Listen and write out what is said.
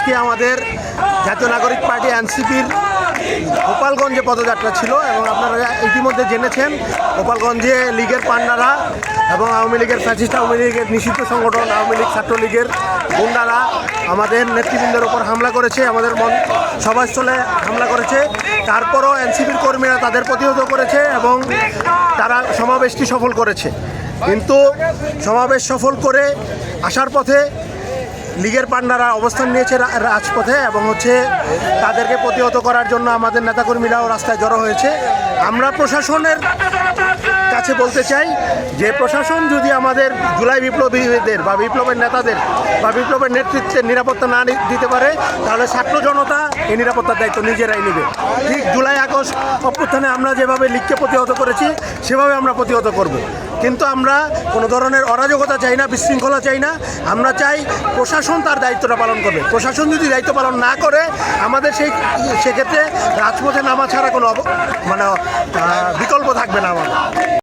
আজকে আমাদের জাতীয় নাগরিক পার্টি এনসিপির গোপালগঞ্জে পদযাত্রা ছিল এবং আপনারা ইতিমধ্যে জেনেছেন গোপালগঞ্জে লীগের পান্ডারা এবং আওয়ামী লীগের ফ্যাসিস্ট আওয়ামী লীগের নিষিদ্ধ সংগঠন আওয়ামী লীগ ছাত্রলীগের গুন্ডারা আমাদের নেতৃবৃন্দের উপর হামলা করেছে, আমাদের সভাস্থলে হামলা করেছে। তারপরও এনসিপির কর্মীরা তাদের প্রতিহত করেছে এবং তারা সমাবেশটি সফল করেছে। কিন্তু সমাবেশ সফল করে আসার পথে লীগের পান্ডারা অবস্থান নিয়েছে রাজপথে এবং তাদেরকে প্রতিহত করার জন্য আমাদের নেতাকর্মীরাও রাস্তায় জড়ো হয়েছে। আমরা প্রশাসনের কাছে বলতে চাই যে প্রশাসন যদি আমাদের জুলাই বিপ্লবীদের বা বিপ্লবের নেতাদের বা বিপ্লবের নেতৃত্বের নিরাপত্তা না দিতে পারে তাহলে ছাত্র জনতা এই নিরাপত্তার দায়িত্ব নিজেরাই নেবে। ঠিক জুলাই আগস্ট অভ্যুত্থানে আমরা যেভাবে লীগকে প্রতিহত করেছি সেভাবে আমরা প্রতিহত করব। কিন্তু আমরা কোনো ধরনের অরাজকতা চাই না, বিশৃঙ্খলা চাই না। আমরা চাই প্রশাসন তার দায়িত্বটা পালন করবে। প্রশাসন যদি দায়িত্ব পালন না করে আমাদের সেক্ষেত্রে রাজপথে নামা ছাড়া কোনো বিকল্প থাকবে না আমাদের।